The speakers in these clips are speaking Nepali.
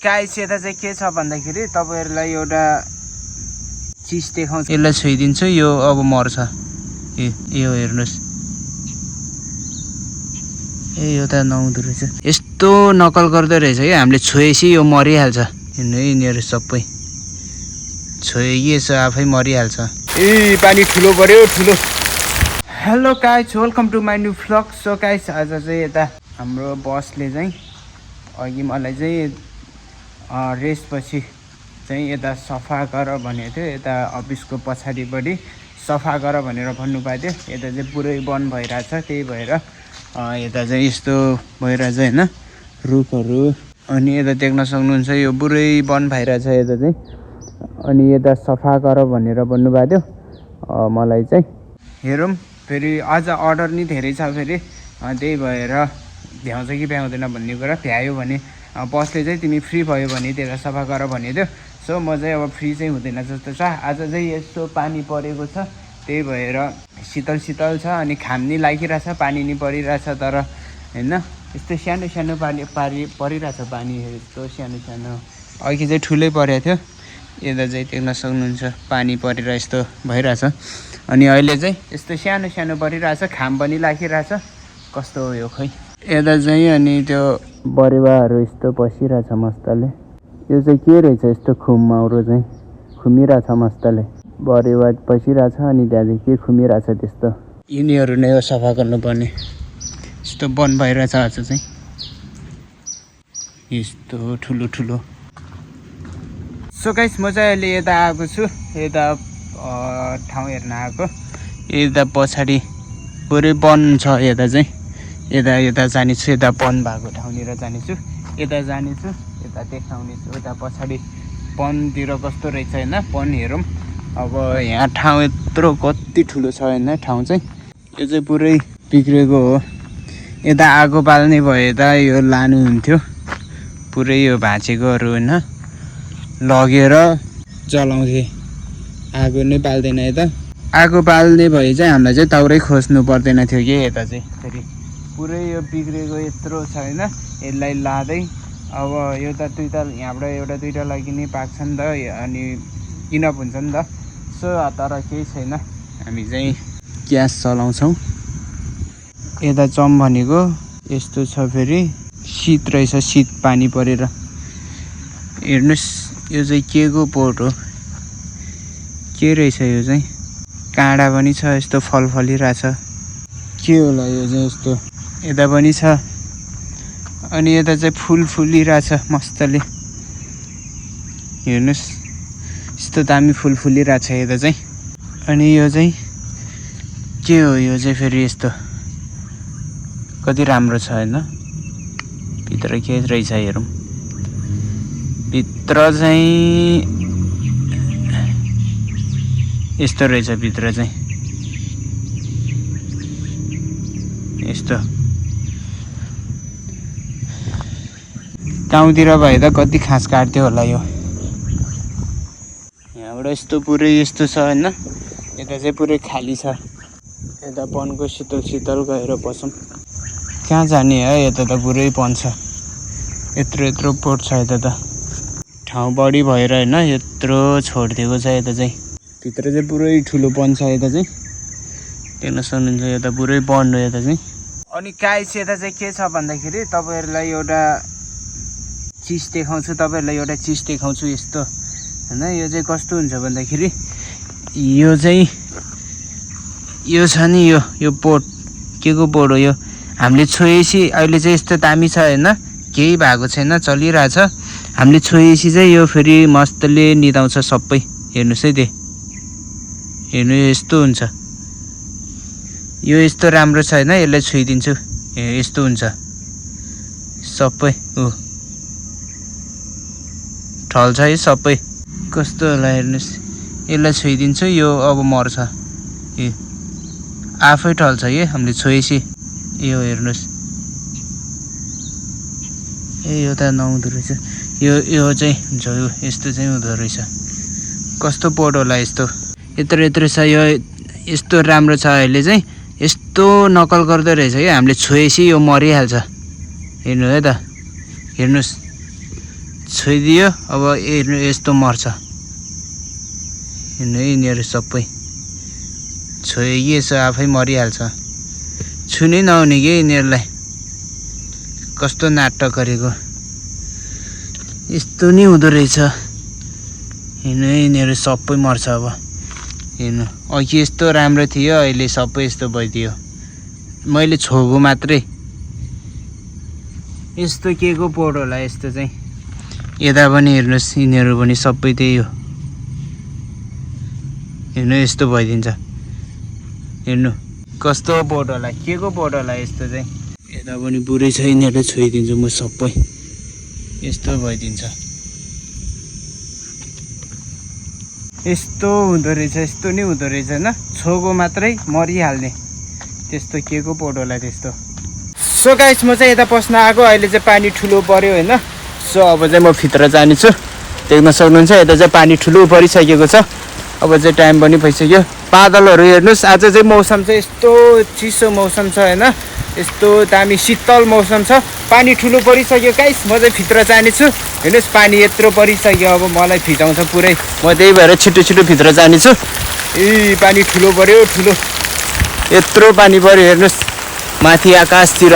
गाइस यता चाहिँ के छ भन्दाखेरि तपाईहरुलाई एउटा चीज देखाउँछु यसलाई छोइदिन्छु यो अब मर्छ यो हेर्नुस् यो त नहुँदो रहेछ यस्तो नकल गर्दै रहेछ के हामीले छोएपछि यो मरिहाल्छ यिनीहरु सबै छोइएछ आफै मरिहाल्छ पानी ठुलो पर्यो ठुलो hello guys welcome to my new vlog so guys आज चाहिँ यता हाम्रो बसले चाहिँ अघि मलाई चाहिँ रेस्ट पछि चाहिँ यता सफा गर भनेको थियो यता अफिसको पछाडिपट्टि सफा गर भनेर भन्नु पाएको थियो यता चाहिँ पुरै बन्द भइराछ त्यही भएर यता चाहिँ यस्तो भइराछ हैन रुखहरु अनि यता देख्न सक्नुहुन्छ यो पुरै बन्द भइराछ यता चाहिँ अनि यता सफा गर भनेर भन्नु भएको थियो मलाई चाहिँ हेरौं फेरि आज अर्डर नि धेरै छ फेरि त्यही भएर भ्याउँछ कि भ्याउँदैन भन्ने कुरा भ्यायो भने बसले चाहिँ तिमी फ्री भयो भने त्यसलाई सफा गर भनेको थियो सो म चाहिँ अब फ्री चाहिँ हुँदैन जस्तो छ आज चाहिँ यस्तो पानी परेको छ त्यही भएर शीतल शीतल छ अनि घाम नि लागिरहेछ पानी नि परिरहेछ तर हैन यस्तो सानो सानो पानी परिरहेछ पानी यस्तो सानो सानो अघि चाहिँ ठुलै परेको थियो यता चाहिँ देख्न सक्नुहुन्छ पानी परेर यस्तो भइरहेछ अनि अहिले चाहिँ यस्तो सानो सानो परिरहेछ घाम पनि लागिरहेछ कस्तो हो यो खै यता चाहिँ अनि त्यो बरेवाहरू यस्तो बसिरहेछ मस्तले यो चाहिँ के रहेछ यस्तो खुमाउरो चाहिँ खुमिरहेछ मस्तले बरेवा बसिरहेछ अनि त्यहाँ चाहिँ के खुमिरहेछ त्यस्तो यिनीहरू नै हो सफा गर्नुपर्ने यस्तो बन भइरहेछ आज चाहिँ यस्तो ठुलो ठुलो सो गाइस म चाहिँ अहिले यता आएको छु यता ठाउँ हेर्न आएको यता पछाडि पुरै वन छ यता चाहिँ यता जानेछु यता वन भएको ठाउँतिर जानेछु यता जानेछु यता देखाउनेछु यता पछाडि वनतिर कस्तो रहेछ हैन वन हेरौँ अब यहाँ ठाउँ यत्रो कति ठुलो छ हैन ठाउँ चाहिँ यो चाहिँ पुरै बिग्रेको हो यता आगो बाल्ने भए त यो लानुहुन्थ्यो पुरै यो भाँचेकोहरू हैन लगेर जलाउँथे आगो नै बाल्दैन यता आगो बाल्ने भए चाहिँ हामीलाई चाहिँ ताउरै खोज्नु पर्दैन थियो कि यता चाहिँ फेरि पुरै यो बिग्रेको यत्रो छ हैन यसलाई लादै अब यो त दुईटा यहाँबाट एउटा दुईटा लागि नै पाक्छ नि त अनि इनफ हुन्छ नि त सो तर केही छैन हामी चाहिँ ग्यास चलाउँछौँ यता चम भनेको यस्तो छ फेरि शीत रहेछ शीत पानी परेर हेर्नुस् यो चाहिँ के को पोट हो के रहेछ यो चाहिँ काँडा पनि छ यस्तो फल फलिरहेछ के होला यो चाहिँ यस्तो यता पनि छ अनि यता चाहिँ फुल फुलिरहेछ मस्तले हेर्नुस् यस्तो दामी फुल फुलिरहेछ यता चाहिँ अनि यो चाहिँ के हो यो चाहिँ फेरि यस्तो कति राम्रो छ हैन भित्र के रहेछ हेरौँ भित्र चाहिँ यस्तो रहेछ भित्र चाहिँ यस्तो गाउँतिर भए त कति खास काट्थ्यो होला यो यहाँबाट यस्तो पुरै यस्तो छ हैन यता चाहिँ पुरै खाली छ यता वनको शीतल शीतल गएर बसौँ कहाँ जाने है यता त पुरै वन छ यत्रो पोट छ यता त ठाउँ बढी भएर हैन यत्रो छोडिदिएको छ यता चाहिँ भित्र चाहिँ पुरै ठुलो वन छ यता चाहिँ देख्न सक्नुहुन्छ यता पुरै वन हो यता चाहिँ अनि गाइस यता चाहिँ के छ भन्दाखेरि तपाईहरुलाई एउटा चीज देखाउँछु तपाईहरुलाई एउटा चीज देखाउँछु यस्तो हैन यो चाहिँ कस्तो हुन्छ भन्दाखेरि यो चाहिँ यो छ नि यो पोट के को पोट हो यो हामीले छोएपछि अहिले चाहिँ यस्तो दामी छ हैन केही भएको छैन चलिरहेछ हामीले छोएपछि चाहिँ यो फेरि मस्तले निदाउँछ सबै हेर्नुस् है हेर्नु यस्तो हुन्छ यो यस्तो राम्रो छ हैन यसलाई छोइदिन्छु यस्तो हुन्छ सबै ठल्छ है सबै कस्तो होला हेर्नुस् यसलाई छोइदिन्छु यो अब मर्छ आफै ठल्छ के हामीले छोएपछि यो हेर्नुस् यो त नहुँदो रहेछ यो चाहिँ हुन्छ यो यस्तो चाहिँ हुँदो रहेछ कस्तो पोट होला यस्तो यत्रो छ यो यस्तो राम्रो छ अहिले चाहिँ यस्तो नकल गर्दै रहेछ के हामीले छोएपछि यो मरिहाल्छ हेर्नु है त हेर्नुस् छोइदियो। अब यस्तो मर्छ हेर्नु है, यिनीहरू सबै छोइएछ आफै मरिहाल्छ। छुनै नहुने कि यिनीहरूलाई, कस्तो नाटक गरेको। यस्तो नि हुँदो रहेछ हेर्नु है, यिनीहरू सबै मर्छ। अब हेर्नु, अघि यस्तो राम्रो थियो, अहिले सबै यस्तो भइदियो। मैले छोएको मात्रै। यस्तो के को पोट होला यस्तो चाहिँ। यता पनि हेर्नुहोस्, यिनीहरू पनि सबै त्यही हो। हेर्नु यस्तो भइदिन्छ। हेर्नु कस्तो पोट होला, के को पोट होला यस्तो चाहिँ। यता पनि बुढै छ, यिनीहरूलाई छोइदिन्छु म सबै। यस्तो भइदिन्छ। यस्तो हुँदो रहेछ, यस्तो नि हुँदो रहेछ होइन। छोएको मात्रै मरिहाल्ने, त्यस्तो के को पोट होला त्यस्तो। सो गाइस, म चाहिँ यता पस्न आएको। अहिले चाहिँ पानी ठुलो पर्यो होइन। सो अब चाहिँ म भित्र जानेछु। देख्न सक्नुहुन्छ यता चाहिँ पानी ठुलो परिसकेको छ। अब चाहिँ टाइम पनि भइसक्यो। बादलहरू हेर्नुहोस्, आज चाहिँ मौसम चाहिँ यस्तो चिसो मौसम छ होइन। यस्तो दामी शीतल मौसम छ। पानी ठुलो परिसक्यो गाइस, म चाहिँ भित्र जानेछु। हेर्नुहोस् पानी यत्रो परिसक्यो, अब मलाई भिजाउँछ पुरै। म त्यही भएर छिटो छिटो भित्र जानेछु। ए पानी ठुलो पर्यो, ठुलो यत्रो पानी पर्यो हेर्नुहोस् माथि आकाशतिर।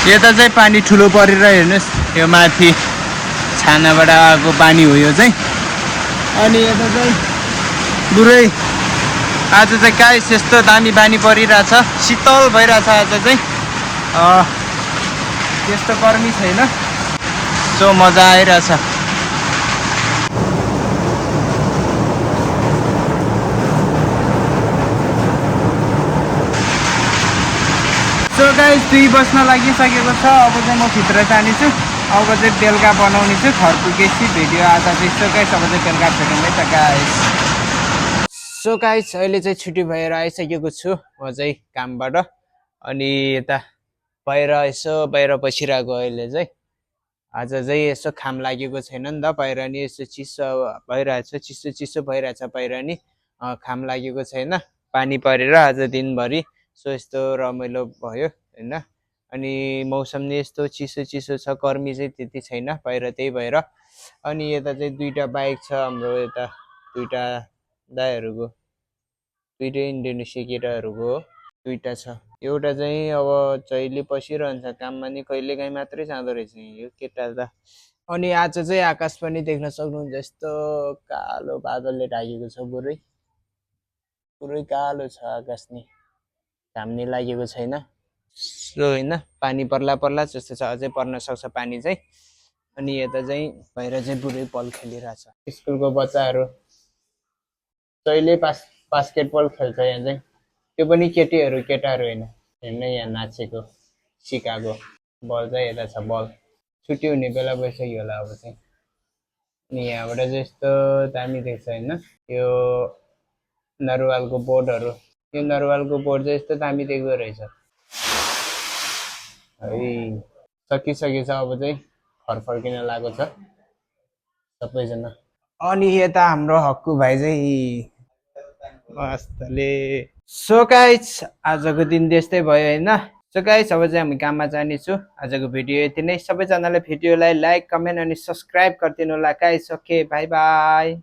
यता चाहिँ पानी ठुलो परेर हेर्नुहोस्, यो माथि छानाबाट आएको पानी हो यो चाहिँ। अनि यता चाहिँ पुरै आज चाहिँ गाइस यस्तो दामी पानी परिरहेछ, शीतल भइरहेछ आज चाहिँ। त्यस्तो गर्मी छैन, सो मजा आइरहेछ। सो गाइस 2 बज्न लागिसकेको छ। अब चाहिँ म भित्र जानेछु। अब चाहिँ बेलुका बनाउने छु खरपुगेसी भिडियो आज चाहिँ। सो गाइस अब चाहिँ बेलुका भेटौँ है त गाइस। सो गाइस अहिले चाहिँ छुट्टी भएर आइसकेको छु म चाहिँ कामबाट। अनि यता बाहिर यसो बाहिर बसिरहेको अहिले चाहिँ। आज चाहिँ यसो घाम लागेको छैन नि त बाहिर नि, यसो चिसो भइरहेछ, चिसो चिसो भइरहेछ बाहिर नि। घाम लागेको छैन, पानी परेर आज दिनभरि। सो यस्तो रमाइलो भयो होइन। अनि मौसम नि यस्तो चिसो चिसो छ, गर्मी चाहिँ त्यति छैन बाहिर, त्यही भएर। अनि यता चाहिँ 2टा बाइक छ हाम्रो, यता 2टा दाइहरूको, 2टै इन्डोनेसिया केटाहरूको हो। 2टा छ। एउटा चाहिँ अब जहिले बसिरहन्छ काममा नि, कहिले काहीँ मात्रै जाँदो रहेछ यो केटा त। अनि आज चाहिँ आकाश पनि देख्न सक्नुहुन्छ, यस्तो कालो बादलले ढाकेको छ पुरै। पुरै कालो छ आकाश नि, घाम नि लागेको छैन। सो होइन, पानी पर्ला पर्ला जस्तो छ, अझै पर्न सक्छ पानी चाहिँ। अनि यता चाहिँ बाहिर चाहिँ पुरै बल खेलिरहेछ। स्कुलको बच्चाहरू जहिले बास्केटबल खेल्छ यहाँ चाहिँ। त्यो पनि केटीहरू, केटाहरू होइन। हेर्नु यहाँ नाचेको सिकाएको। बल चाहिँ यता छ, बल छुट्टी हुने बेला भइसक्यो होला अब चाहिँ। अनि यहाँबाट चाहिँ यस्तो दामी देख्छ होइन। यो नरुवालको बोर्डहरू, यो नरुवालको बोर्ड चाहिँ यस्तो दामी देख्दो रहेछ है। सकिसकेछ अब चाहिँ घर फर्किन लागेको छ सबैजना। अनि यता हाम्रो हक्कु भाइ चाहिँ मस्तले। सो गाइस आजको दिन त्यस्तै भयो होइन। सो गाइस अब चाहिँ हामी काममा जानेछु। आजको भिडियो यति नै। सबैजनाले भिडियोलाई लाइक, कमेन्ट अनि सब्सक्राइब गरिदिनु होला गाइस। Okay by by.